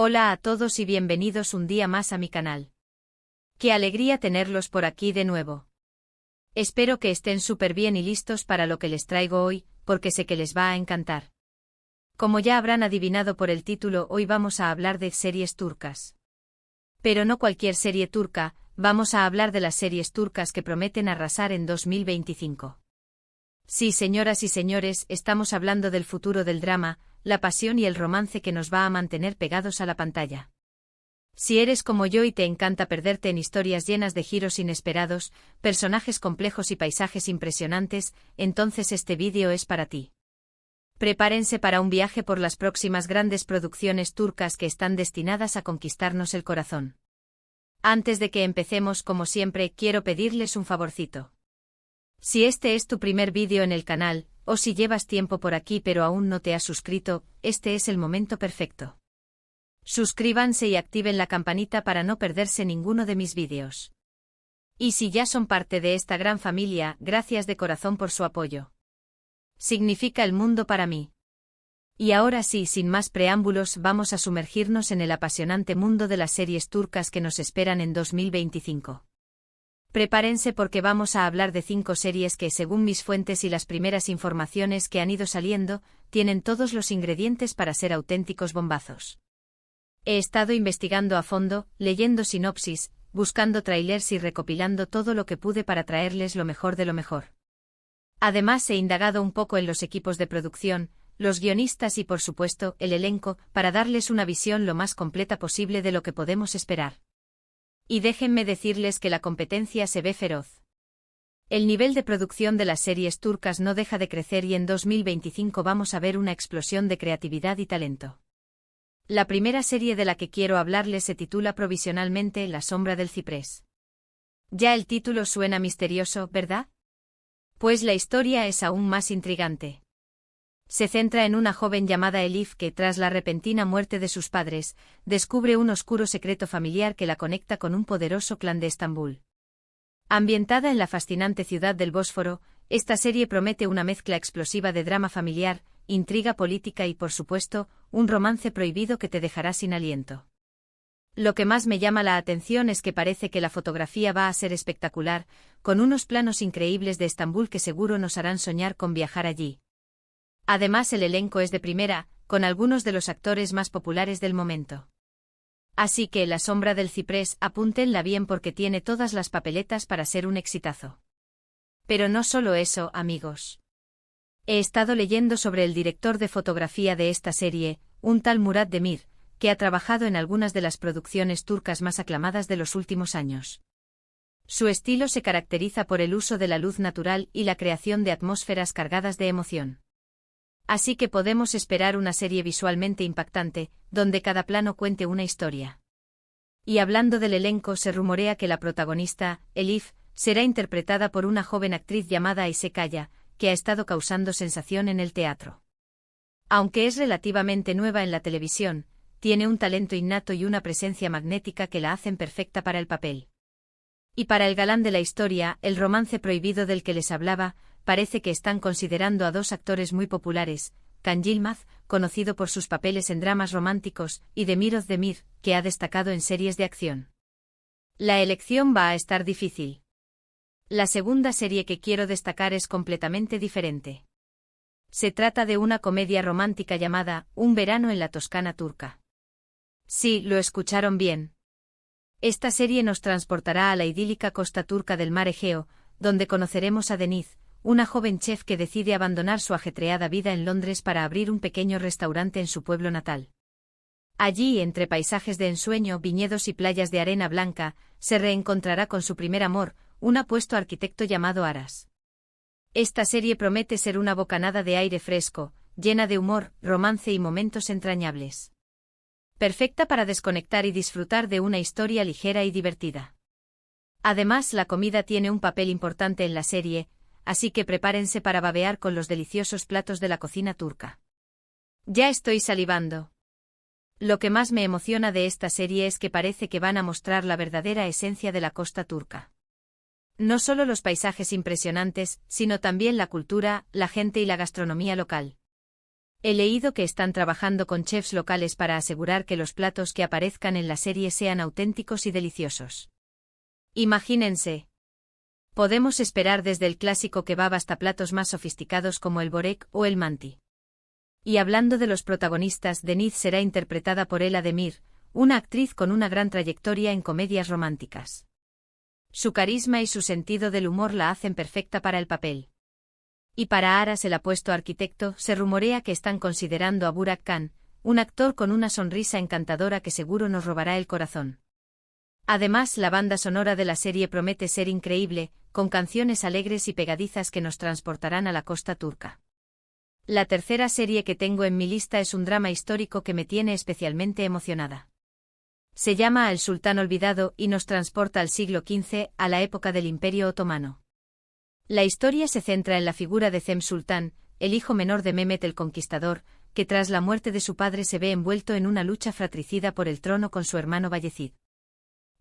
Hola a todos y bienvenidos un día más a mi canal. Qué alegría tenerlos por aquí de nuevo. Espero que estén súper bien y listos para lo que les traigo hoy, porque sé que les va a encantar. Como ya habrán adivinado por el título, hoy vamos a hablar de series turcas. Pero no cualquier serie turca, vamos a hablar de las series turcas que prometen arrasar en 2025. Sí, señoras y señores, estamos hablando del futuro del drama, la pasión y el romance que nos va a mantener pegados a la pantalla. Si eres como yo y te encanta perderte en historias llenas de giros inesperados, personajes complejos y paisajes impresionantes, entonces este vídeo es para ti. Prepárense para un viaje por las próximas grandes producciones turcas que están destinadas a conquistarnos el corazón. Antes de que empecemos, como siempre, quiero pedirles un favorcito. Si este es tu primer vídeo en el canal, o si llevas tiempo por aquí pero aún no te has suscrito, este es el momento perfecto. Suscríbanse y activen la campanita para no perderse ninguno de mis vídeos. Y si ya son parte de esta gran familia, gracias de corazón por su apoyo. Significa el mundo para mí. Y ahora sí, sin más preámbulos, vamos a sumergirnos en el apasionante mundo de las series turcas que nos esperan en 2025. Prepárense porque vamos a hablar de 5 series que, según mis fuentes y las primeras informaciones que han ido saliendo, tienen todos los ingredientes para ser auténticos bombazos. He estado investigando a fondo, leyendo sinopsis, buscando trailers y recopilando todo lo que pude para traerles lo mejor de lo mejor. Además, he indagado un poco en los equipos de producción, los guionistas y, por supuesto, el elenco, para darles una visión lo más completa posible de lo que podemos esperar. Y déjenme decirles que la competencia se ve feroz. El nivel de producción de las series turcas no deja de crecer y en 2025 vamos a ver una explosión de creatividad y talento. La primera serie de la que quiero hablarles se titula provisionalmente La sombra del ciprés. Ya el título suena misterioso, ¿verdad? Pues la historia es aún más intrigante. Se centra en una joven llamada Elif que, tras la repentina muerte de sus padres, descubre un oscuro secreto familiar que la conecta con un poderoso clan de Estambul. Ambientada en la fascinante ciudad del Bósforo, esta serie promete una mezcla explosiva de drama familiar, intriga política y, por supuesto, un romance prohibido que te dejará sin aliento. Lo que más me llama la atención es que parece que la fotografía va a ser espectacular, con unos planos increíbles de Estambul que seguro nos harán soñar con viajar allí. Además, el elenco es de primera, con algunos de los actores más populares del momento. Así que La sombra del ciprés, apúntenla bien porque tiene todas las papeletas para ser un exitazo. Pero no solo eso, amigos. He estado leyendo sobre el director de fotografía de esta serie, un tal Murat Demir, que ha trabajado en algunas de las producciones turcas más aclamadas de los últimos años. Su estilo se caracteriza por el uso de la luz natural y la creación de atmósferas cargadas de emoción. Así que podemos esperar una serie visualmente impactante, donde cada plano cuente una historia. Y hablando del elenco, se rumorea que la protagonista, Elif, será interpretada por una joven actriz llamada Ayse Kaya, que ha estado causando sensación en el teatro. Aunque es relativamente nueva en la televisión, tiene un talento innato y una presencia magnética que la hacen perfecta para el papel. Y para el galán de la historia, el romance prohibido del que les hablaba, parece que están considerando a 2 actores muy populares, Can Yilmaz, conocido por sus papeles en dramas románticos, y Demir Özdemir, que ha destacado en series de acción. La elección va a estar difícil. La segunda serie que quiero destacar es completamente diferente. Se trata de una comedia romántica llamada Un verano en la Toscana turca. Sí, lo escucharon bien. Esta serie nos transportará a la idílica costa turca del mar Egeo, donde conoceremos a Deniz, una joven chef que decide abandonar su ajetreada vida en Londres para abrir un pequeño restaurante en su pueblo natal. Allí, entre paisajes de ensueño, viñedos y playas de arena blanca, se reencontrará con su primer amor, un apuesto arquitecto llamado Aras. Esta serie promete ser una bocanada de aire fresco, llena de humor, romance y momentos entrañables. Perfecta para desconectar y disfrutar de una historia ligera y divertida. Además, la comida tiene un papel importante en la serie, así que prepárense para babear con los deliciosos platos de la cocina turca. Ya estoy salivando. Lo que más me emociona de esta serie es que parece que van a mostrar la verdadera esencia de la costa turca. No solo los paisajes impresionantes, sino también la cultura, la gente y la gastronomía local. He leído que están trabajando con chefs locales para asegurar que los platos que aparezcan en la serie sean auténticos y deliciosos. Imagínense. Podemos esperar desde el clásico kebab hasta platos más sofisticados como el borek o el manti. Y hablando de los protagonistas, Denise será interpretada por Ela Demir, una actriz con una gran trayectoria en comedias románticas. Su carisma y su sentido del humor la hacen perfecta para el papel. Y para Aras, el apuesto arquitecto, se rumorea que están considerando a Burak Khan, un actor con una sonrisa encantadora que seguro nos robará el corazón. Además, la banda sonora de la serie promete ser increíble, con canciones alegres y pegadizas que nos transportarán a la costa turca. La tercera serie que tengo en mi lista es un drama histórico que me tiene especialmente emocionada. Se llama El Sultán Olvidado y nos transporta al siglo XV, a la época del Imperio Otomano. La historia se centra en la figura de Cem Sultán, el hijo menor de Mehmet el Conquistador, que tras la muerte de su padre se ve envuelto en una lucha fratricida por el trono con su hermano Bayezid.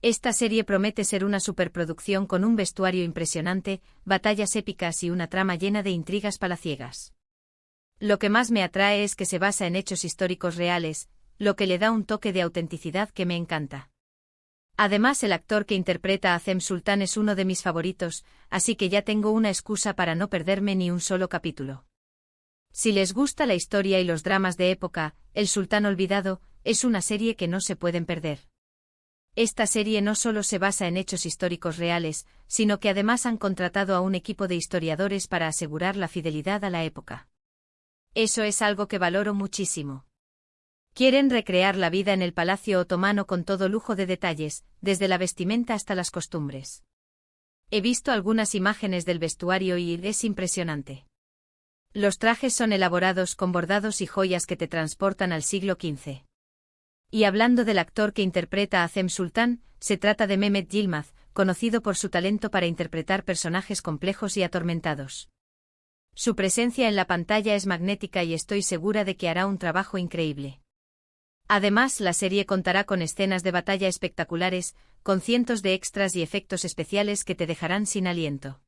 Esta serie promete ser una superproducción con un vestuario impresionante, batallas épicas y una trama llena de intrigas palaciegas. Lo que más me atrae es que se basa en hechos históricos reales, lo que le da un toque de autenticidad que me encanta. Además, el actor que interpreta a Cem Sultán es uno de mis favoritos, así que ya tengo una excusa para no perderme ni un solo capítulo. Si les gusta la historia y los dramas de época, El Sultán Olvidado es una serie que no se pueden perder. Esta serie no solo se basa en hechos históricos reales, sino que además han contratado a un equipo de historiadores para asegurar la fidelidad a la época. Eso es algo que valoro muchísimo. Quieren recrear la vida en el Palacio Otomano con todo lujo de detalles, desde la vestimenta hasta las costumbres. He visto algunas imágenes del vestuario y es impresionante. Los trajes son elaborados con bordados y joyas que te transportan al siglo XV. Y hablando del actor que interpreta a Cem Sultán, se trata de Mehmet Yilmaz, conocido por su talento para interpretar personajes complejos y atormentados. Su presencia en la pantalla es magnética y estoy segura de que hará un trabajo increíble. Además, la serie contará con escenas de batalla espectaculares, con cientos de extras y efectos especiales que te dejarán sin aliento.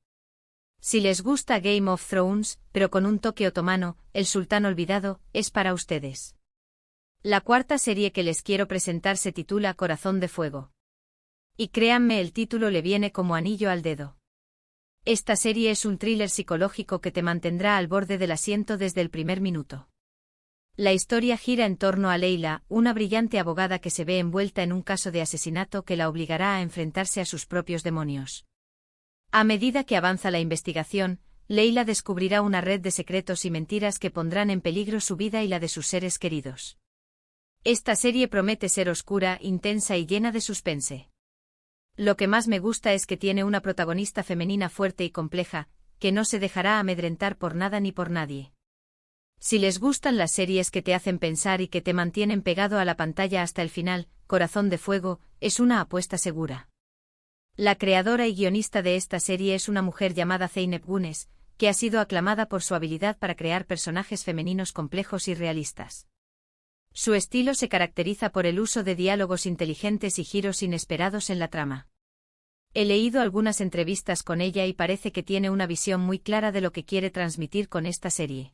Si les gusta Game of Thrones, pero con un toque otomano, El Sultán Olvidado es para ustedes. La cuarta serie que les quiero presentar se titula Corazón de Fuego. Y créanme, el título le viene como anillo al dedo. Esta serie es un thriller psicológico que te mantendrá al borde del asiento desde el primer minuto. La historia gira en torno a Leila, una brillante abogada que se ve envuelta en un caso de asesinato que la obligará a enfrentarse a sus propios demonios. A medida que avanza la investigación, Leila descubrirá una red de secretos y mentiras que pondrán en peligro su vida y la de sus seres queridos. Esta serie promete ser oscura, intensa y llena de suspense. Lo que más me gusta es que tiene una protagonista femenina fuerte y compleja, que no se dejará amedrentar por nada ni por nadie. Si les gustan las series que te hacen pensar y que te mantienen pegado a la pantalla hasta el final, Corazón de Fuego es una apuesta segura. La creadora y guionista de esta serie es una mujer llamada Zeynep Güneş, que ha sido aclamada por su habilidad para crear personajes femeninos complejos y realistas. Su estilo se caracteriza por el uso de diálogos inteligentes y giros inesperados en la trama. He leído algunas entrevistas con ella y parece que tiene una visión muy clara de lo que quiere transmitir con esta serie.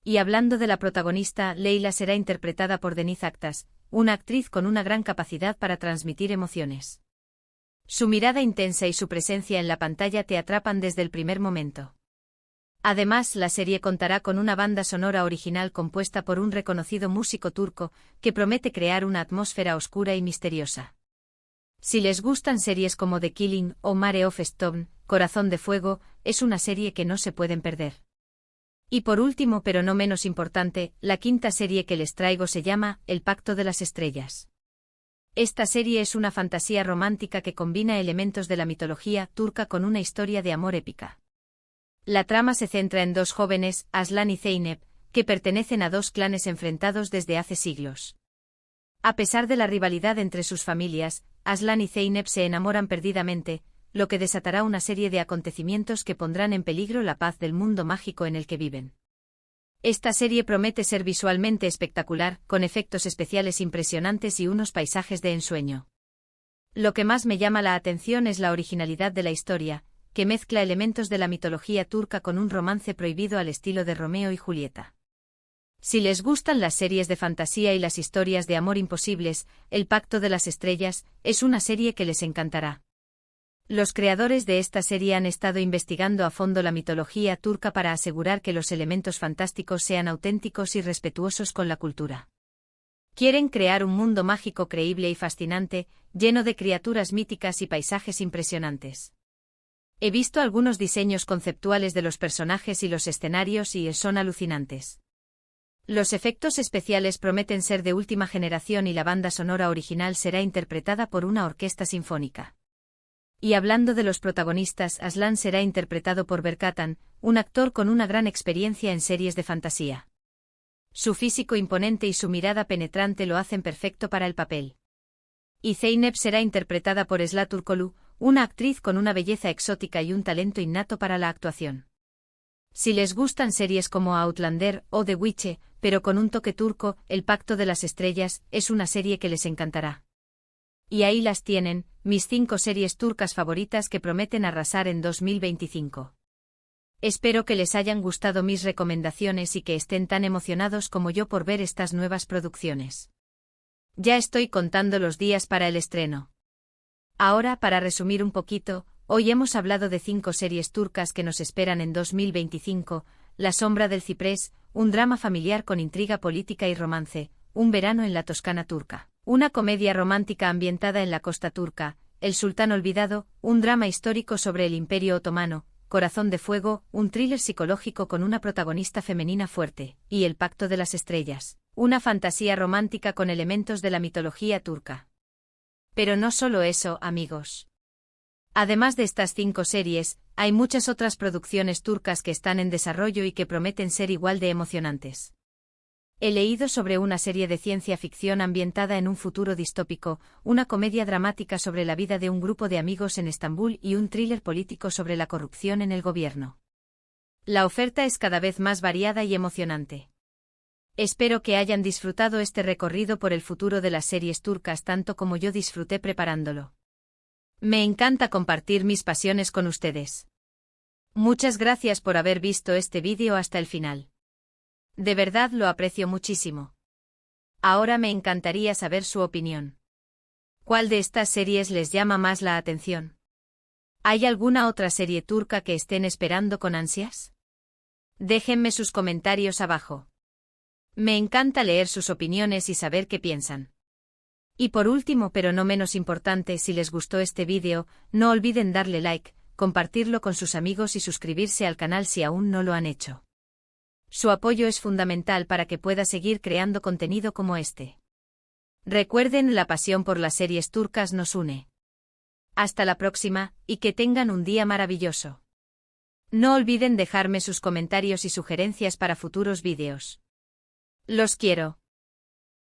Y hablando de la protagonista, Leila será interpretada por Deniz Aktas, una actriz con una gran capacidad para transmitir emociones. Su mirada intensa y su presencia en la pantalla te atrapan desde el primer momento. Además, la serie contará con una banda sonora original compuesta por un reconocido músico turco, que promete crear una atmósfera oscura y misteriosa. Si les gustan series como The Killing o Mare of Stone, Corazón de Fuego es una serie que no se pueden perder. Y por último, pero no menos importante, la quinta serie que les traigo se llama El Pacto de las Estrellas. Esta serie es una fantasía romántica que combina elementos de la mitología turca con una historia de amor épica. La trama se centra en dos jóvenes, Aslan y Zeynep, que pertenecen a dos clanes enfrentados desde hace siglos. A pesar de la rivalidad entre sus familias, Aslan y Zeynep se enamoran perdidamente, lo que desatará una serie de acontecimientos que pondrán en peligro la paz del mundo mágico en el que viven. Esta serie promete ser visualmente espectacular, con efectos especiales impresionantes y unos paisajes de ensueño. Lo que más me llama la atención es la originalidad de la historia, que mezcla elementos de la mitología turca con un romance prohibido al estilo de Romeo y Julieta. Si les gustan las series de fantasía y las historias de amor imposibles, El Pacto de las Estrellas es una serie que les encantará. Los creadores de esta serie han estado investigando a fondo la mitología turca para asegurar que los elementos fantásticos sean auténticos y respetuosos con la cultura. Quieren crear un mundo mágico creíble y fascinante, lleno de criaturas míticas y paisajes impresionantes. He visto algunos diseños conceptuales de los personajes y los escenarios y son alucinantes. Los efectos especiales prometen ser de última generación y la banda sonora original será interpretada por una orquesta sinfónica. Y hablando de los protagonistas, Aslan será interpretado por Berkatan, un actor con una gran experiencia en series de fantasía. Su físico imponente y su mirada penetrante lo hacen perfecto para el papel. Y Zeynep será interpretada por Esla Turkoglu, una actriz con una belleza exótica y un talento innato para la actuación. Si les gustan series como Outlander o The Witch, pero con un toque turco, El Pacto de las Estrellas es una serie que les encantará. Y ahí las tienen, mis 5 series turcas favoritas que prometen arrasar en 2025. Espero que les hayan gustado mis recomendaciones y que estén tan emocionados como yo por ver estas nuevas producciones. Ya estoy contando los días para el estreno. Ahora, para resumir un poquito, hoy hemos hablado de 5 series turcas que nos esperan en 2025, La sombra del ciprés, un drama familiar con intriga política y romance, Un verano en la Toscana turca, una comedia romántica ambientada en la costa turca, El sultán olvidado, un drama histórico sobre el Imperio Otomano, Corazón de fuego, un thriller psicológico con una protagonista femenina fuerte, y El Pacto de las Estrellas, una fantasía romántica con elementos de la mitología turca. Pero no solo eso, amigos. Además de estas 5 series, hay muchas otras producciones turcas que están en desarrollo y que prometen ser igual de emocionantes. He leído sobre una serie de ciencia ficción ambientada en un futuro distópico, una comedia dramática sobre la vida de un grupo de amigos en Estambul y un thriller político sobre la corrupción en el gobierno. La oferta es cada vez más variada y emocionante. Espero que hayan disfrutado este recorrido por el futuro de las series turcas tanto como yo disfruté preparándolo. Me encanta compartir mis pasiones con ustedes. Muchas gracias por haber visto este vídeo hasta el final. De verdad lo aprecio muchísimo. Ahora me encantaría saber su opinión. ¿Cuál de estas series les llama más la atención? ¿Hay alguna otra serie turca que estén esperando con ansias? Déjenme sus comentarios abajo. Me encanta leer sus opiniones y saber qué piensan. Y por último, pero no menos importante, si les gustó este vídeo, no olviden darle like, compartirlo con sus amigos y suscribirse al canal si aún no lo han hecho. Su apoyo es fundamental para que pueda seguir creando contenido como este. Recuerden, la pasión por las series turcas nos une. Hasta la próxima, y que tengan un día maravilloso. No olviden dejarme sus comentarios y sugerencias para futuros vídeos. Los quiero.